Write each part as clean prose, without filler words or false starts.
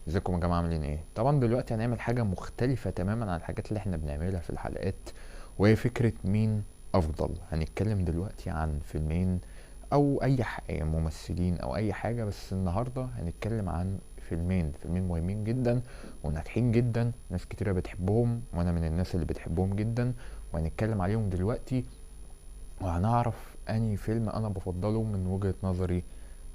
ازيكم يا جماعه، عاملين ايه؟ طبعا دلوقتي هنعمل حاجه مختلفه تماما عن الحاجات اللي احنا بنعملها في الحلقات، وهي فكره مين افضل. هنتكلم دلوقتي عن فيلمين او ممثلين او اي حاجه، بس النهارده هنتكلم عن فيلمين مهمين جدا وناجحين جدا، ناس كتيره بتحبهم وانا من الناس اللي بتحبهم جدا، وهنتكلم عليهم دلوقتي وهنعرف انهي فيلم انا بفضله من وجهة نظري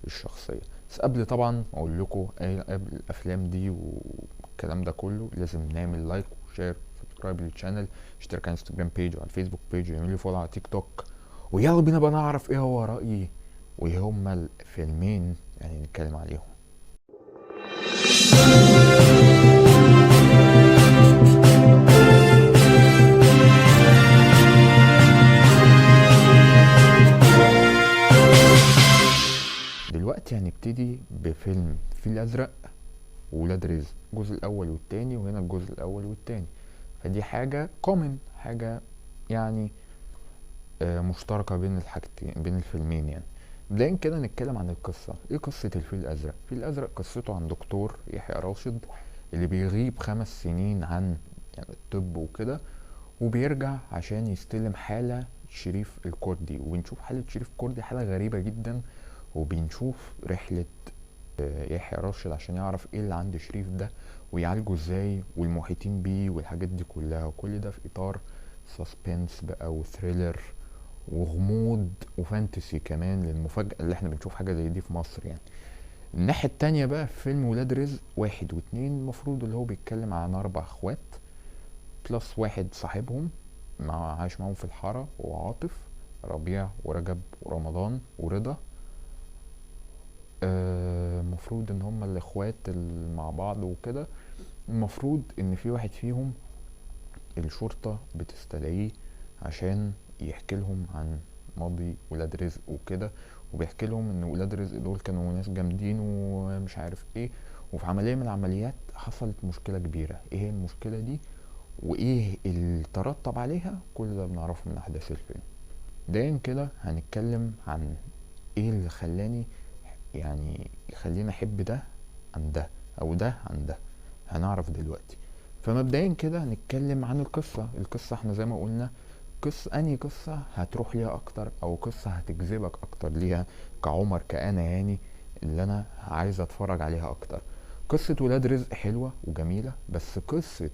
الشخصية. بس قبل طبعا ما اقول لكم ايه قبل الافلام دي والكلام ده كله، لازم نعمل لايك وشير سبسكرايب للشانل، اشترك على انستجرام بيج وعلى الفيسبوك بيج ويعمل لي فولو على تيك توك. ويلا بينا بقى نعرف ايه هو رأيي وايه هما الفيلمين يعني نتكلم عليهم. دلوقتي هنبتدي بفيلم الفيل الازرق وولاد رزق، الجزء الاول والتاني، وهنا الجزء الاول والتاني. فدي حاجة كومن، حاجة يعني مشتركة بين الحاجتين، بين الفيلمين يعني. بداية كده نتكلم عن القصة. ايه قصة الفيل الازرق؟ الفيل الازرق قصته عن دكتور يحيى راشد اللي بيغيب 5 سنين عن يعني الطب وكده، وبيرجع عشان يستلم حالة شريف الكردي. وبنشوف حالة شريف الكردي حالة غريبة جدا، وبنشوف رحلة يحيى راشد عشان يعرف ايه اللي عند شريف ده ويعالجه ازاي، والمحيطين بيه والحاجات دي كلها، وكل ده في اطار سسبنس بقى وثريلر وغموض وفانتسي كمان للمفاجأة اللي احنا بنشوف حاجة زي دي في مصر يعني. الناحية التانية بقى في فيلم ولاد رزق واحد واتنين، المفروض اللي هو بيتكلم عن 4 اخوات بلس واحد صاحبهم عايش معاهم في الحارة، وعاطف، ربيع ورجب ورمضان ورضا. المفروض ان هما الاخوات اللي مع بعض وكده. المفروض ان في واحد فيهم الشرطة بتستدعيه عشان يحكي لهم عن ماضي ولاد رزق وكده، وبيحكي لهم ان ولاد رزق دول كانوا ناس جامدين ومش عارف ايه، وفي عملية من العمليات حصلت مشكلة كبيرة. ايه هي المشكلة دي وايه اللي ترتب عليها؟ كل ده بنعرفه من احداث الفيلم. دايما كده هنتكلم عن ايه اللي خلاني يعني يخليني احب ده عن ده، او ده عن ده، هنعرف دلوقتي. فمبدئيا كده هنتكلم عن القصة احنا زي ما قلنا، انهي قصة هتروح ليها اكتر، او قصة هتجذبك اكتر ليها كعمر كأنا يعني، اللي انا عايز اتفرج عليها اكتر. قصة ولاد رزق حلوة وجميلة، بس قصة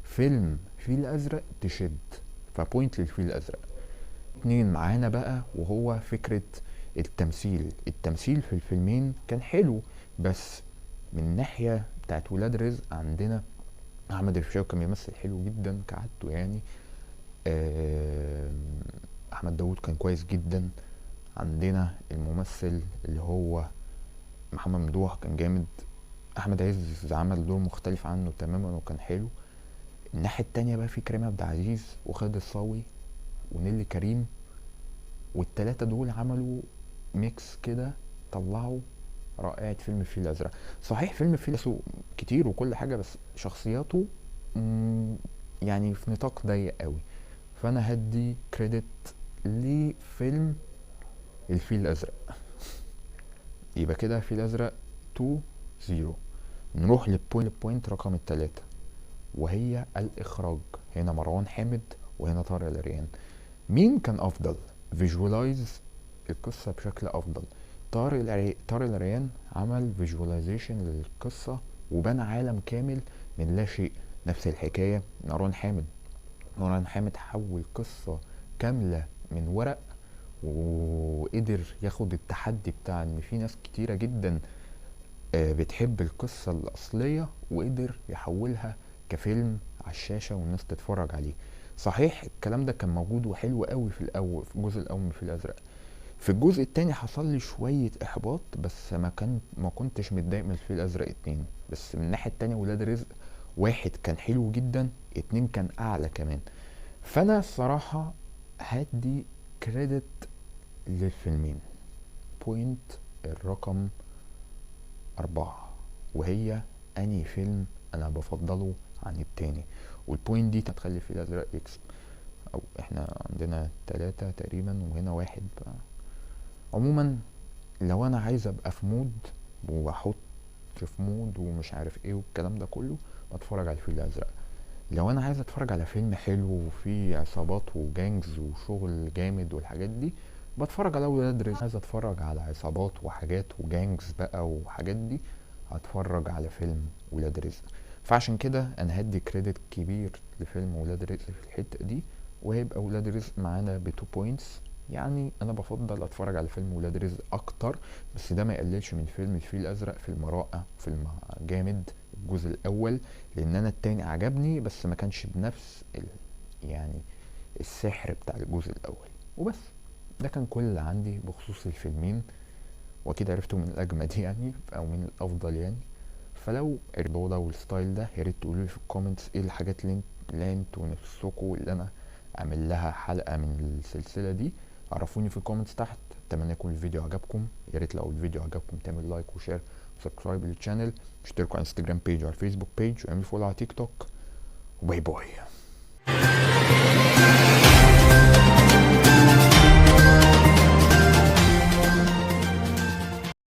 فيلم فيل الازرق تشد، فبوينت للفيل الازرق. اتنين معانا بقى، وهو فكرة التمثيل في الفيلمين كان حلو، بس من ناحية بتاعت ولاد رزق عندنا احمد الفيشاوي كان بيمثل حلو جدا كعادته يعني. احمد داوود كان كويس جدا. عندنا الممثل اللي هو محمد ممدوح كان جامد. احمد عز عمل دور مختلف عنه تماما وكان حلو. الناحية التانية بقى في كريم عبد العزيز وخالد الصاوي ونيلي كريم، والتلاتة دول عملوا ميكس كده، طلعوا رائعة فيلم الفيل الأزرق. صحيح فيلم الفيل الأزرق كتير وكل حاجة، بس شخصياته يعني في نطاق ضيق قوي. فأنا هدي كريدت لفيلم الفيل الأزرق. يبقى كده الفيل الأزرق 2-0. نروح للبوينت رقم التلاتة، وهي الإخراج. هنا مروان حامد وهنا طارق العريان. مين كان أفضل؟ فيجوالايز القصة بشكل أفضل. طارق العريان عمل فيجواليزيشن للقصة وبنى عالم كامل من لا شيء. نفس الحكاية مروان حامد حول قصة كاملة من ورق، وقدر ياخد التحدي بتاع ان في ناس كتيرة جدا بتحب القصة الأصلية، وقدر يحولها كفيلم على الشاشة والناس تتفرج عليه. صحيح الكلام ده كان موجود وحلو قوي في الجزء الأول من الفيل الأزرق. في الجزء التاني حصل لي شوية إحباط، بس ما كنتش متضايق من الفيل الأزرق 2. بس من الناحية التانية ولاد رزق واحد كان حلو جدا، 2 كان أعلى كمان. فأنا الصراحة هدي كريدت للفيلمين. بوينت الرقم 4، وهي أنهي فيلم أنا بفضله عن التاني، والبوينت دي هتخلي الفيل الأزرق يكسب. أو إحنا عندنا 3 تقريبا وهنا 1 عموما. لو أنا عايز أبقى في مود وأحط اخش في مود ومش عارف ايه والكلام ده كله، اتفرج على الفيل الازرق. لو انا عايز اتفرج على فيلم حلو وفيه عصابات وجانجز وشغل جامد والحاجات دي، بتفرج على ولاد رزق. عايز اتفرج على عصابات وحاجات وجانجز بقى وحاجات دي، هتفرج على فيلم ولاد رزق. فعشان كده انا هدي كريدت كبير لفيلم ولاد رزق في الحتة دي، وهيبقى ولاد رزق معانا ب2 بوينتس. يعني انا بفضل اتفرج على فيلم ولاد رزق اكتر، بس ده ما يقللش من فيلم الفيل الازرق. فيلم رائع، فيلم جامد الجزء الاول، لان انا التاني عجبني بس ما كانش بنفس يعني السحر بتاع الجزء الاول. وبس، ده كان كل اللي عندي بخصوص الفيلمين، واكيد عرفتوا من الاجمد يعني او من الافضل يعني. فلو الموضوع ده والستايل ده، ياريت تقولولي في الكومنتس ايه الحاجات اللي انتوا نفسكوا اللي انا اعمل لها حلقة من السلسلة دي. عرفوني في الكومنتس تحت. اتمنى يكون الفيديو عجبكم. ياريت لو الفيديو عجبكم تعمل لايك وشير وسبسكرايب للشانل، اشتركوا على انستجرام بيج وعلى الفيسبوك بيج، واعملوا فولو على تيك توك. وباي باي.